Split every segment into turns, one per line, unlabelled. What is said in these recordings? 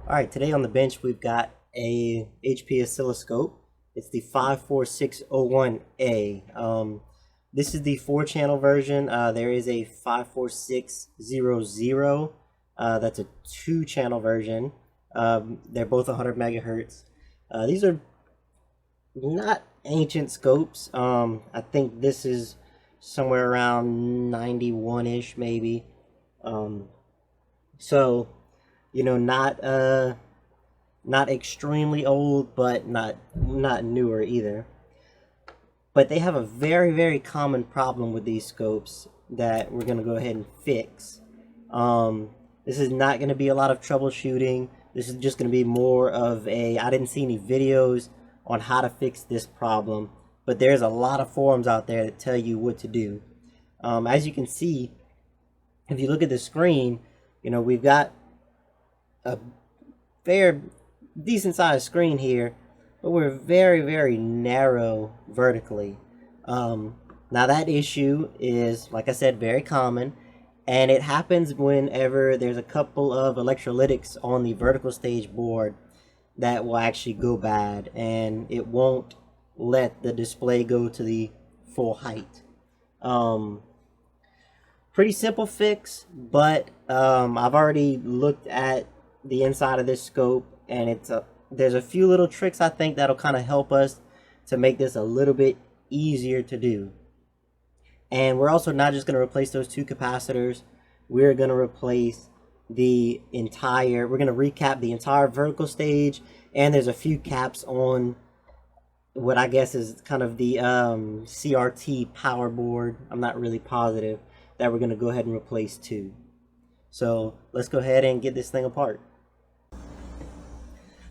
Alright, today on the bench we've got a HP oscilloscope. It's the 54601A. This is the 4-channel version. There is a 54600. That's a 2-channel version. They're both 100 megahertz. These are not ancient scopes. I think this is somewhere around 91-ish maybe. So not extremely old, but not newer either. But they have a very common problem with these scopes that we're gonna go ahead and fix. This is not gonna be a lot of troubleshooting. This is just gonna be more of I didn't see any videos on how to fix this problem, but there's a lot of forums out there that tell you what to do. As you can see, if you look at the screen, we've got a fair decent sized screen here, but we're very narrow vertically. Now that issue is, like I said, very common, and it happens whenever there's a couple of electrolytics on the vertical stage board that will actually go bad, and it won't let the display go to the full height. Pretty simple fix, but I've already looked at the inside of this scope, and there's a few little tricks I think that'll kind of help us to make this a little bit easier to do. And we're also not just going to replace those 2 capacitors. We're going to replace we're going to recap the entire vertical stage, and there's a few caps on what I guess is kind of the CRT power board. I'm not really positive, that we're going to go ahead and replace too. So let's go ahead and get this thing apart.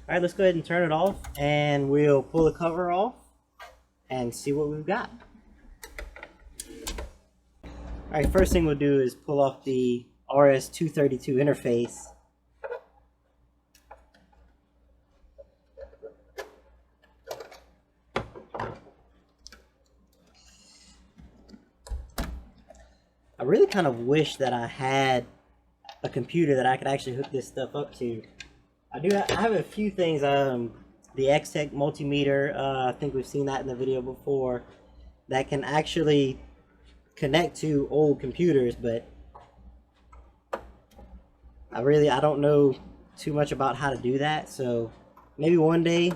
Alright, let's go ahead and turn it off, and we'll pull the cover off and see what we've got. Alright, first thing we'll do is pull off the RS-232 interface. I really kind of wish that I had a computer that I could actually hook this stuff up to. I have a few things. The X-Tech multimeter, I think we've seen that in the video before, that can actually connect to old computers, but I don't know too much about how to do that, so maybe one day.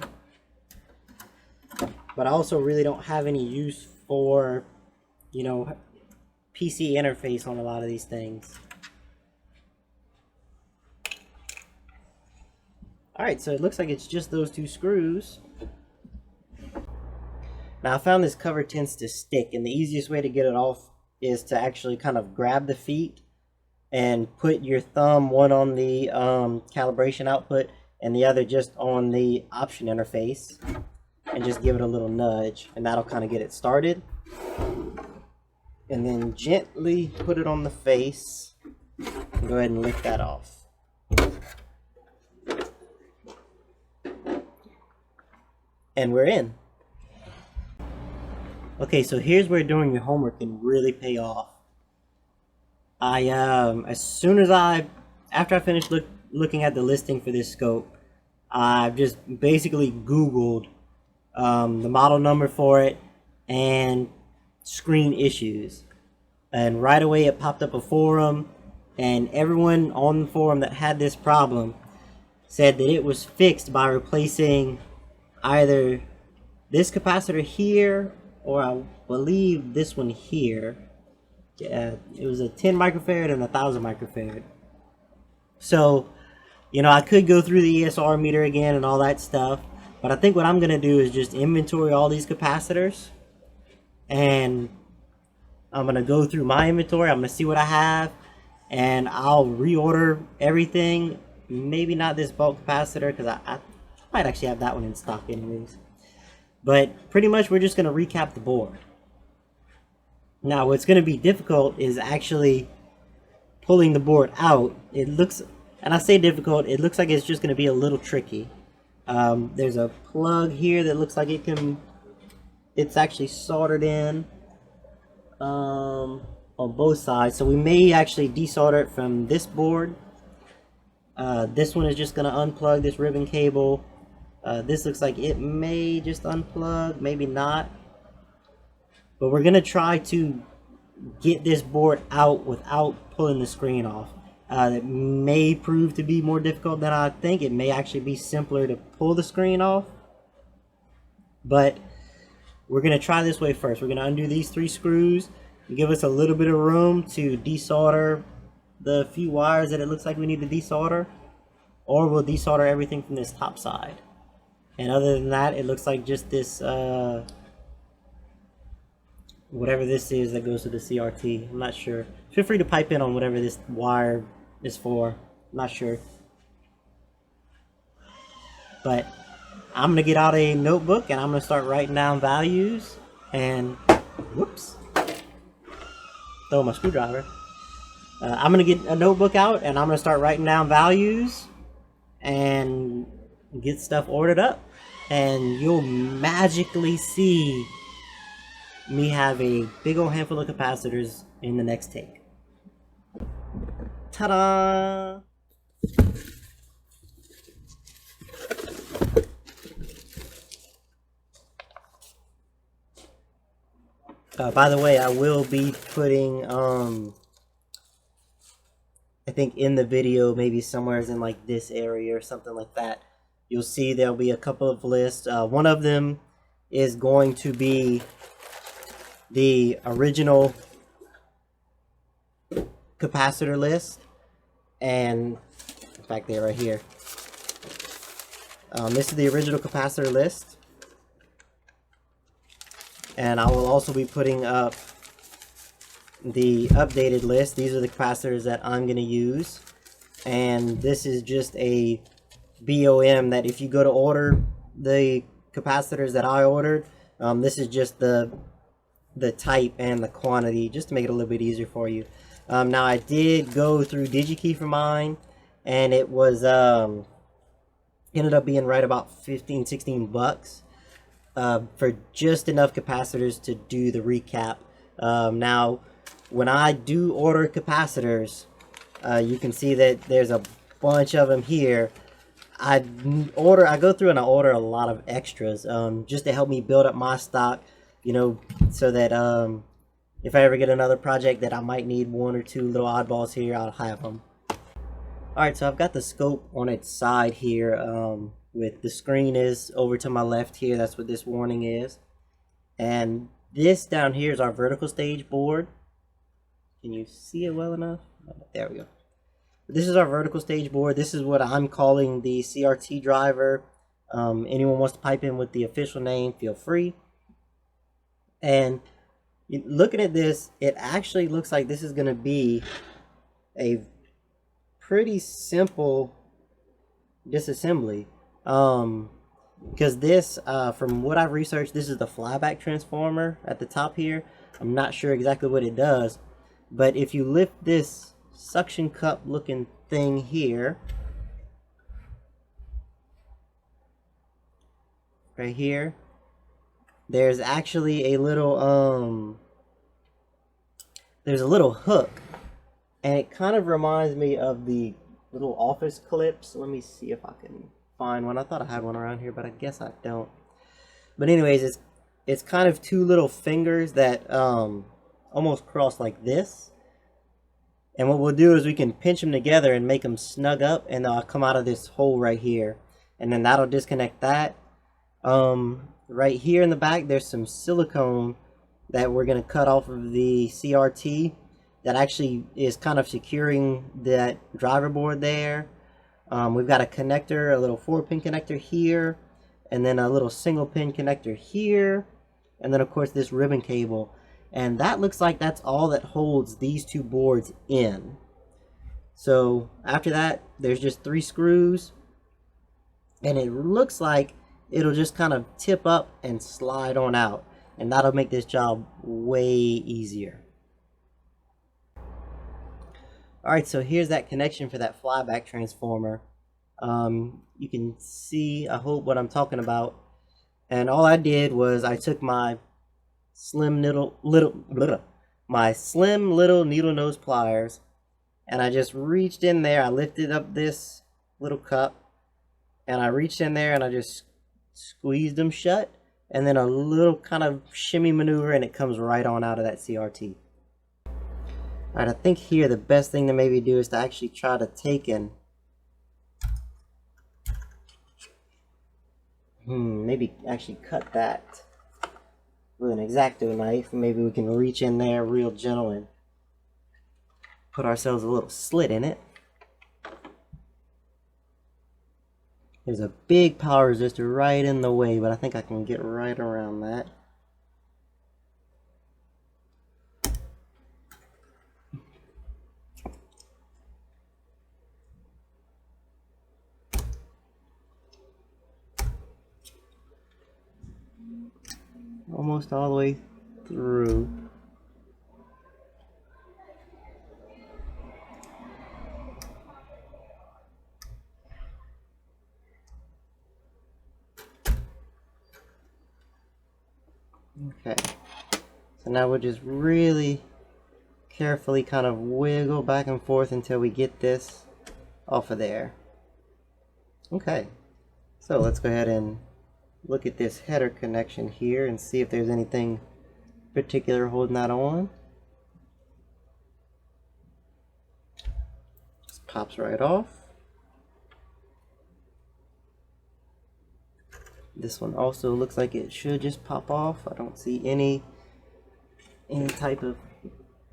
But I also really don't have any use for, PC interface on a lot of these things. Alright, so it looks like it's just those 2 screws. Now I found this cover tends to stick, and the easiest way to get it off is to actually kind of grab the feet and put your thumb, one on the calibration output and the other just on the option interface, and just give it a little nudge, and that'll kind of get it started. And then gently put it on the face and go ahead and lift that off. And we're in. Okay, so here's where doing your homework can really pay off. After I finished looking at the listing for this scope, I've just basically Googled the model number for it and screen issues. And right away it popped up a forum, and everyone on the forum that had this problem said that it was fixed by replacing either this capacitor here, or I believe this one here. It was a 10 microfarad and a 1000 microfarad. So, I could go through the ESR meter again and all that stuff, but I think what I'm going to do is just inventory all these capacitors, and I'm going to go through my inventory. I'm going to see what I have, and I'll reorder everything. Maybe not this bulk capacitor, because I might actually have that one in stock anyways. But pretty much we're just going to recap the board. Now what's going to be difficult is actually pulling the board out. It looks, and I say difficult, it looks like it's just going to be a little tricky. There's a plug here that looks like it's actually soldered in on both sides. So we may actually desolder it from this board This one is just going to unplug this ribbon cable. This looks like it may just unplug, maybe not. But we're going to try to get this board out without pulling the screen off. It may prove to be more difficult than I think. It may actually be simpler to pull the screen off. But we're going to try this way first. We're going to undo these 3 screws. Give us a little bit of room to desolder the few wires that it looks like we need to desolder. Or we'll desolder everything from this top side. And other than that, it looks like just this, whatever this is that goes to the CRT. I'm not sure. Feel free to pipe in on whatever this wire is for. I'm not sure. But I'm going to get out a notebook and I'm going to start writing down values. And, whoops. Throw my screwdriver. I'm going to get a notebook out and I'm going to start writing down values and get stuff ordered up. And you'll magically see me have a big old handful of capacitors in the next take. Ta-da! By the way, I will be putting, I think in the video, maybe somewhere in like this area or something like that, you'll see there'll be a couple of lists. One of them is going to be the original capacitor list, and in fact they're right here. This is the original capacitor list, and I will also be putting up the updated list. These are the capacitors that I'm going to use, and this is just a BOM that if you go to order the capacitors that I ordered, this is just the type and the quantity, just to make it a little bit easier for you. Now I did go through DigiKey for mine, and it was ended up being right about 15-16 bucks for just enough capacitors to do the recap. Now when I do order capacitors, you can see that there's a bunch of them here. I go through and I order a lot of extras just to help me build up my stock, you know, so that if I ever get another project that I might need 1 or 2 little oddballs here, I'll have them. Alright, so I've got the scope on its side here, with the screen is over to my left here. That's what this warning is. And this down here is our vertical stage board. Can you see it well enough? There we go. This is our vertical stage board. This is what I'm calling the CRT driver. Anyone wants to pipe in with the official name, feel free. And looking at this, it actually looks like this is going to be a pretty simple disassembly. Because this, from what I've researched, this is the flyback transformer at the top here. I'm not sure exactly what it does, but if you lift this suction cup looking thing here, right here, there's actually a little there's a little hook, and it kind of reminds me of the little office clips. Let me see if I can find one. I thought I had one around here, but I guess I don't. But anyways, it's kind of 2 little fingers that almost cross like this. And what we'll do is we can pinch them together and make them snug up, and they'll come out of this hole right here. And then that'll disconnect that. Right here in the back, there's some silicone that we're going to cut off of the CRT that actually is kind of securing that driver board there. We've got a connector, a little 4-pin connector here, and then a little single pin connector here, and then of course this ribbon cable. And that looks like that's all that holds these 2 boards in. So after that, there's just 3 screws, and it looks like it'll just kind of tip up and slide on out, and that'll make this job way easier. Alright, so here's that connection for that flyback transformer. You can see, I hope, what I'm talking about. And all I did was I took my slim little needle nose pliers, and I just reached in there. I lifted up this little cup, and I reached in there and I just squeezed them shut, and then a little kind of shimmy maneuver and it comes right on out of that CRT. Alright, I think here the best thing to maybe do is to actually try to take and maybe actually cut that with an X-Acto knife. Maybe we can reach in there real gentle and put ourselves a little slit in it. There's a big power resistor right in the way, but I think I can get right around that. Almost all the way through. Okay, so now we'll just really carefully kind of wiggle back and forth until we get this off of there. Okay, so let's go ahead and look at this header connection here and see if there's anything particular holding that on. Just pops right off. This one also looks like it should just pop off. I don't see any type of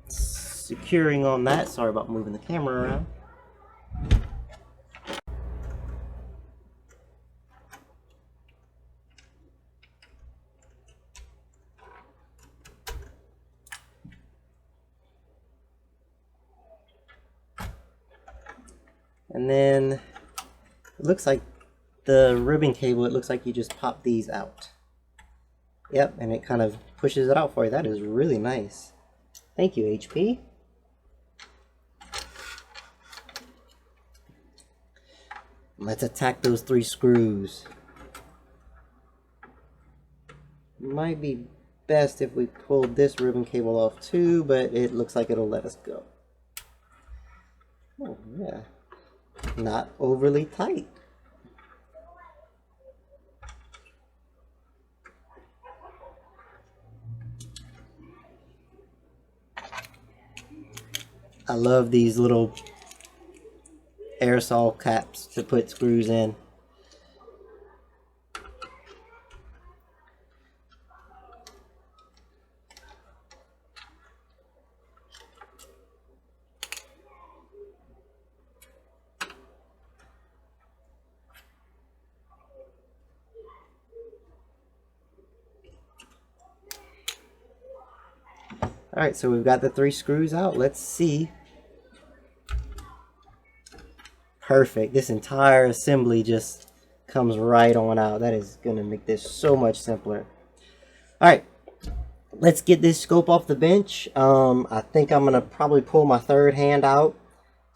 securing on that. Sorry about moving the camera around. And then it looks like the ribbon cable, it looks like you just pop these out. Yep, and it kind of pushes it out for you. That is really nice. Thank you, HP. Let's attack those 3 screws. Might be best if we pulled this ribbon cable off too, but it looks like it'll let us go. Oh yeah, not overly tight. I love these little aerosol caps to put screws in. Alright, so we've got the 3 screws out. Let's see. Perfect. This entire assembly just comes right on out. That is going to make this so much simpler. Alright, let's get this scope off the bench. I think I'm going to probably pull my 3rd hand out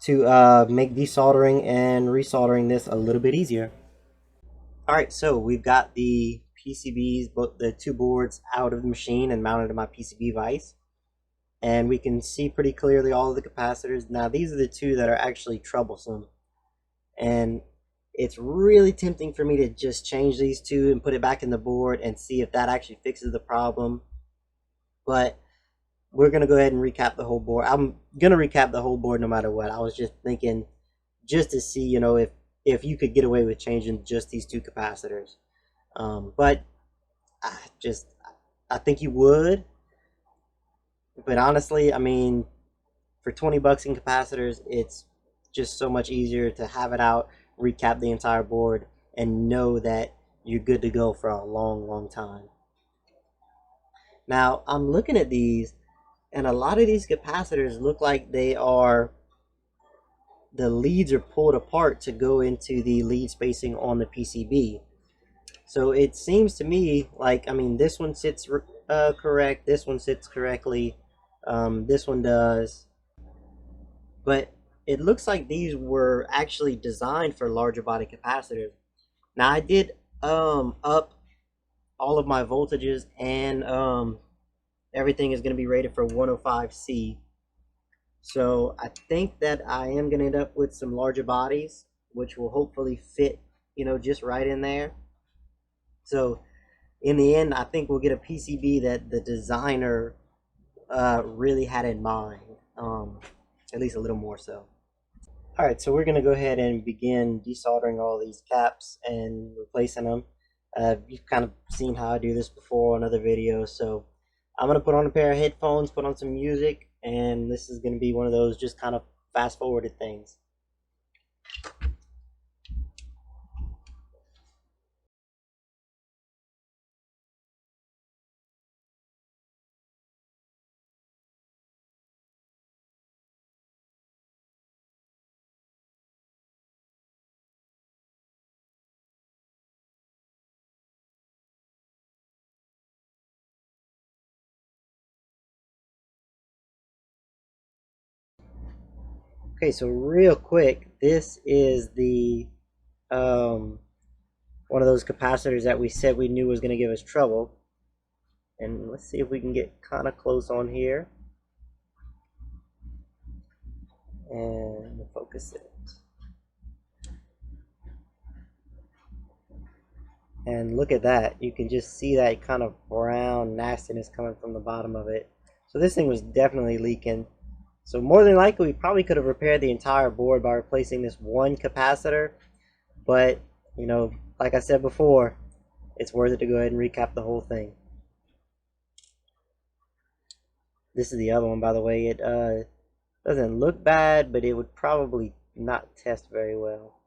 to make desoldering and resoldering this a little bit easier. Alright, so we've got the PCBs, both the 2 boards out of the machine and mounted to my PCB vise. And we can see pretty clearly all of the capacitors. Now these are the 2 that are actually troublesome. And it's really tempting for me to just change these 2 and put it back in the board and see if that actually fixes the problem. But we're going to go ahead and recap the whole board. I'm going to recap the whole board no matter what. I was just thinking just to see, you know, if you could get away with changing just these 2 capacitors. But I think you would. But honestly, I mean, for 20 bucks in capacitors, it's just so much easier to have it out, recap the entire board, and know that you're good to go for a long, long time. Now, I'm looking at these, and a lot of these capacitors look like they are, the leads are pulled apart to go into the lead spacing on the PCB. So it seems to me like, I mean, this one sits correct, this one sits correctly, this one does, but it looks like these were actually designed for larger body capacitors. Now I did up all of my voltages, and everything is going to be rated for 105C. So I think that I am going to end up with some larger bodies. which will hopefully fit, you know, just right in there. So in the end, I think we'll get a PCB that the designer really had in mind, at least a little more so. All right, so we're going to go ahead and begin desoldering all these caps and replacing them. You've kind of seen how I do this before on other videos, so I'm going to put on a pair of headphones, put on some music, and this is going to be one of those just kind of fast-forwarded things. Okay, so real quick, this is the one of those capacitors that we said we knew was going to give us trouble. And let's see if we can get kind of close on here and focus it. And look at that, you can just see that kind of brown nastiness coming from the bottom of it. So this thing was definitely leaking. So more than likely we probably could have repaired the entire board by replacing this one capacitor, but you know, like I said before, it's worth it to go ahead and recap the whole thing. This is the other one, by the way. It doesn't look bad, but it would probably not test very well.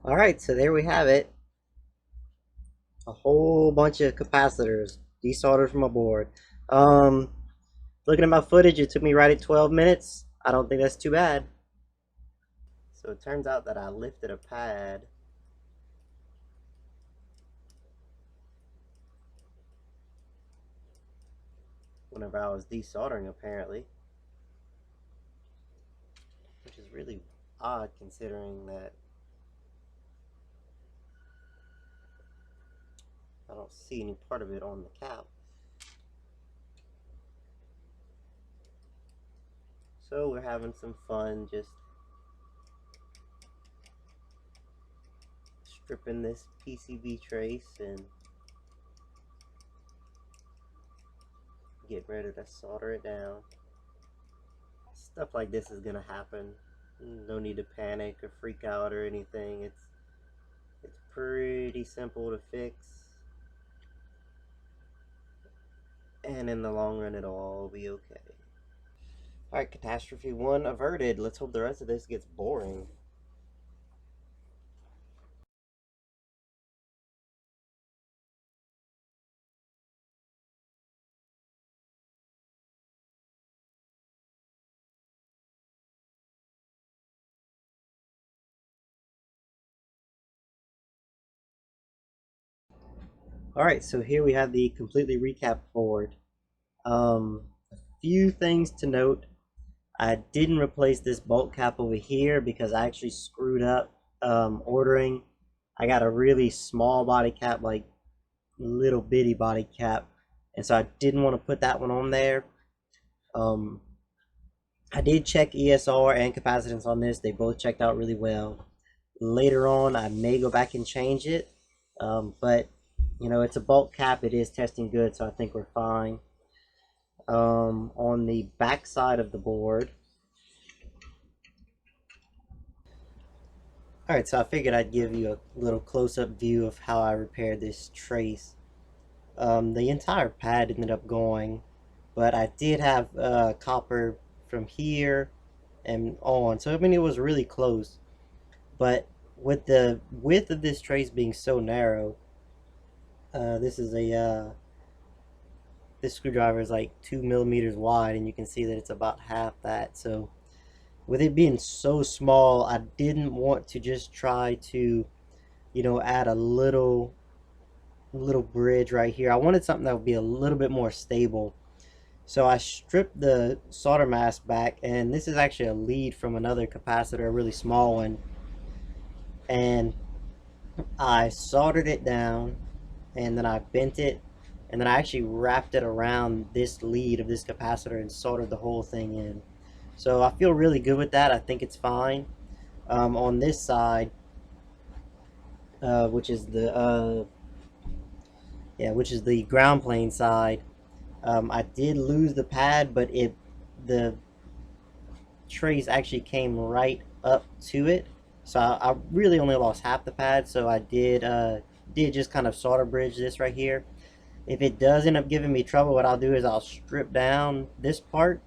Alright, so there we have it. A whole bunch of capacitors desoldered from a board. Looking at my footage, it took me right at 12 minutes. I don't think that's too bad. So it turns out that I lifted a pad whenever I was desoldering, apparently, which is really odd considering that I don't see any part of it on the cap. So we're having some fun just stripping this PCB trace and getting ready to solder it down. Stuff like this is gonna happen. No need to panic or freak out or anything. It's pretty simple to fix, and in the long run it'll all be okay. Alright, catastrophe 1 averted. Let's hope the rest of this gets boring. Alright, so here we have the completely recapped board. A few things to note. I didn't replace this bolt cap over here because I actually screwed up ordering. I got a really small body cap, like little bitty body cap, and so I didn't want to put that one on there. I did check ESR and capacitance on this. They both checked out really well. Later on, I may go back and change it, but you know, it's a bulk cap. It is testing good, so I think we're fine. On the back side of the board, Alright, so I figured I'd give you a little close-up view of how I repaired this trace. The entire pad ended up going, but I did have copper from here and on, so I mean it was really close. But with the width of this trace being so narrow, this is a this screwdriver is like 2 millimeters wide, and you can see that it's about half that. So with it being so small, I didn't want to just try to, you know, add a little bridge right here. I wanted something that would be a little bit more stable. So I stripped the solder mask back, and this is actually a lead from another capacitor, a really small one. And I soldered it down, and then I bent it, and then I actually wrapped it around this lead of this capacitor and soldered the whole thing in. So I feel really good with that. I think it's fine. On this side, which is the which is the ground plane side, I did lose the pad, but the trace actually came right up to it. So I really only lost half the pad. So I did just kind of solder bridge this right here. If it does end up giving me trouble, what I'll do is I'll strip down this part,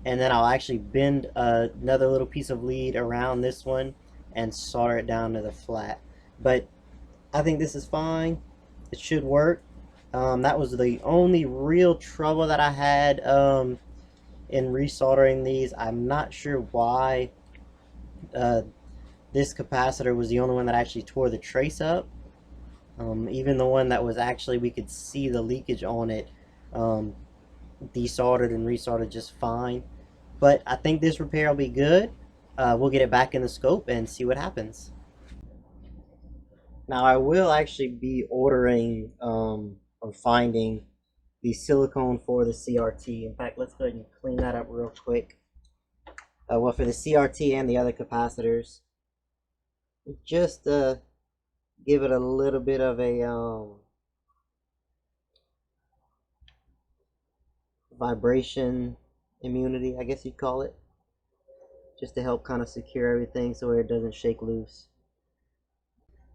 and then I'll actually bend another little piece of lead around this one and solder it down to the flat. But I think this is fine. It should work. That was the only real trouble that I had in resoldering these. I'm not sure why this capacitor was the only one that actually tore the trace up. Even the one that was actually, we could see the leakage on it, desoldered and resoldered just fine. But I think this repair will be good. We'll get it back in the scope and see what happens. Now I will actually be ordering or finding the silicone for the CRT. In fact, let's go ahead and clean that up real quick. Well, for the CRT and the other capacitors, just give it a little bit of a vibration immunity, I guess you'd call it, just to help kind of secure everything so it doesn't shake loose.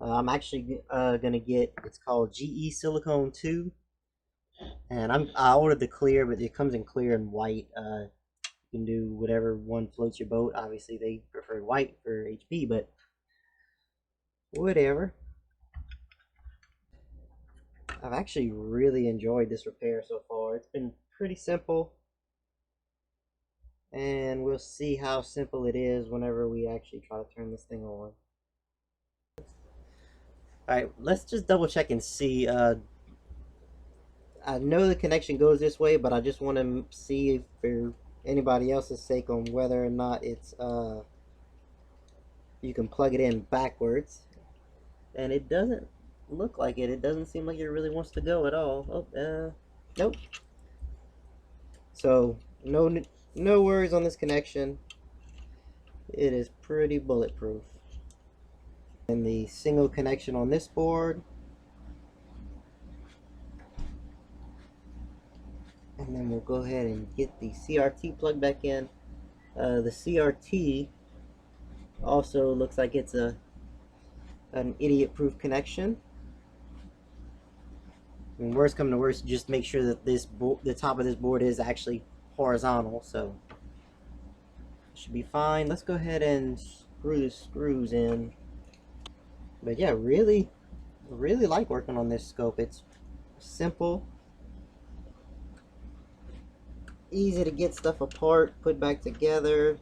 I'm actually gonna get, it's called GE Silicone 2, and I ordered the clear, but it comes in clear and white. You can do whatever one floats your boat. Obviously, they prefer white for HP, but whatever. I've actually really enjoyed this repair so far. It's been pretty simple, and we'll see how simple it is whenever we actually try to turn this thing on. Alright, let's just double check and see. I know the connection goes this way, but I just want to see for anybody else's sake on whether or not it's you can plug it in backwards. And it doesn't look like it. It doesn't seem like it really wants to go at all. Oh, nope. So no worries on this connection. It is pretty bulletproof. And the single connection on this board. And then we'll go ahead and get the CRT plugged back in. The CRT also looks like it's an idiot-proof connection. And worst come to worst, just make sure that the top of this board is actually horizontal, so it should be fine. Let's go ahead and screw the screws in. But yeah, really like working on this scope. It's simple, easy to get stuff apart, put back together.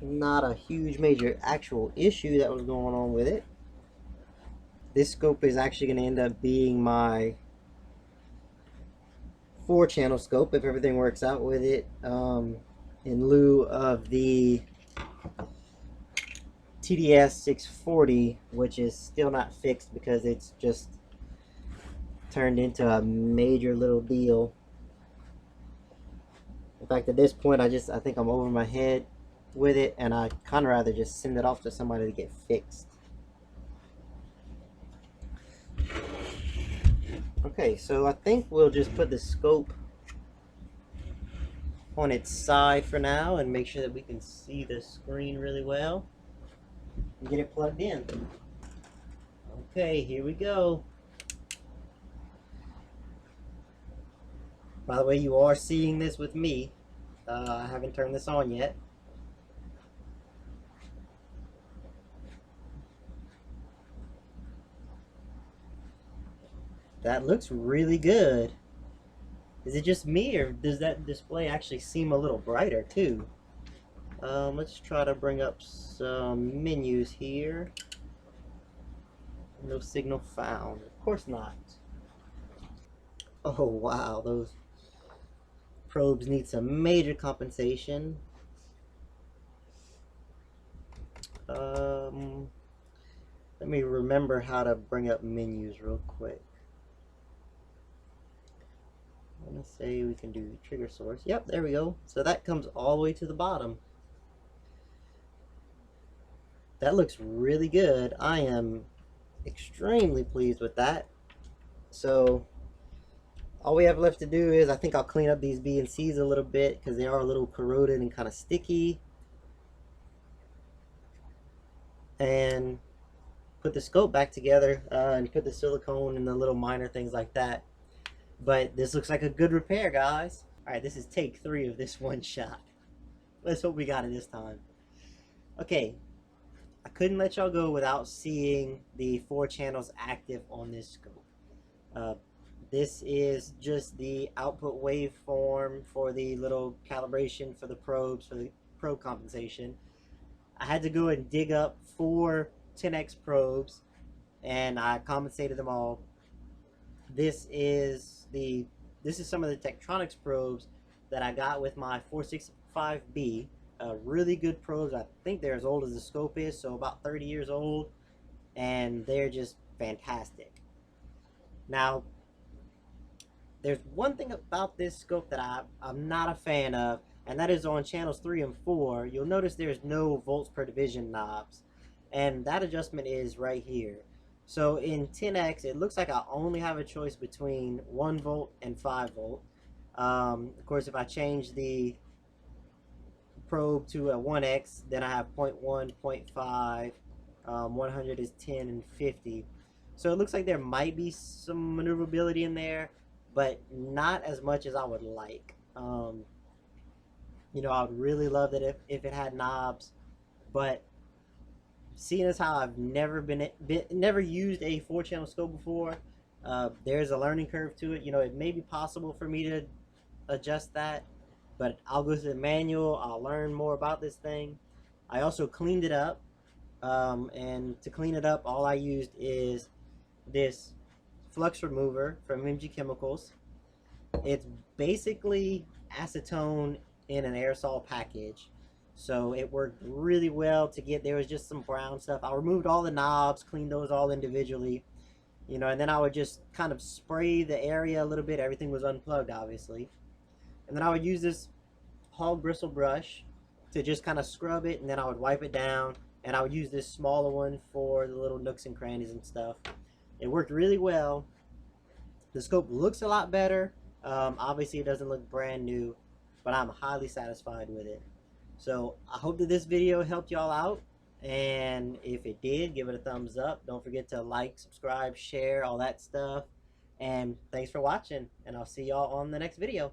Not a huge major actual issue that was going on with it. This scope is actually going to end up being my 4-channel scope if everything works out with it, in lieu of the TDS 640, which is still not fixed because it's just turned into a major little deal. In fact, at this point, I think I'm over my head with it, and I'd kind of rather just send it off to somebody to get fixed. Okay, so I think we'll just put the scope on its side for now and make sure that we can see the screen really well. and get it plugged in. Okay, here we go. By the way, you are seeing this with me. I haven't turned this on yet. That looks really good. Is it just me, or does that display actually seem a little brighter too? Let's try to bring up some menus here. No signal found. Of course not. Oh wow, those probes need some major compensation. Let me remember how to bring up menus real quick. I'm gonna say we can do trigger source. Yep, there we go. So that comes all the way to the bottom. That looks really good. I am extremely pleased with that. So all we have left to do is, I think I'll clean up these B and C's a little bit because they are a little corroded and kind of sticky. And put the scope back together and put the silicone and the little minor things like that. But this looks like a good repair, guys. All right, this is take 3 of this one shot. Let's hope we got it this time. Okay, I couldn't let y'all go without seeing the 4 channels active on this scope. This is just the output waveform for the little calibration for the probes, for the probe compensation. I had to go and dig up 4 10x probes and I compensated them all. This is some of the Tektronix probes that I got with my 465B. Really good probes. I think they're as old as the scope is, so about 30 years old, and they're just fantastic. Now, there's one thing about this scope that I'm not a fan of, and that is on channels 3 and 4. You'll notice there's no volts per division knobs, and that adjustment is right here. So in 10x, it looks like I only have a choice between 1 volt and 5 volt. Of course, if I change the probe to a 1x, then I have 0.1, 0.5, 100 is 10, and 50. So it looks like there might be some maneuverability in there, but not as much as I would like. You know, I would really love that if it had knobs, but seeing as how I've never never used a 4-channel scope before, there's a learning curve to it. You know, it may be possible for me to adjust that, but I'll go through the manual. I'll learn more about this thing. I also cleaned it up, and to clean it up, all I used is this flux remover from MG Chemicals. It's basically acetone in an aerosol package. So it worked really well to get, there was just some brown stuff. I removed all the knobs, cleaned those all individually, you know, and then I would just kind of spray the area a little bit. Everything was unplugged, obviously. And then I would use this hog bristle brush to just kind of scrub it, and then I would wipe it down, and I would use this smaller one for the little nooks and crannies and stuff. It worked really well. The scope looks a lot better. Obviously it doesn't look brand new, but I'm highly satisfied with it. So I hope that this video helped y'all out, and if it did, give it a thumbs up. Don't forget to like, subscribe, share, all that stuff. And thanks for watching, and I'll see y'all on the next video.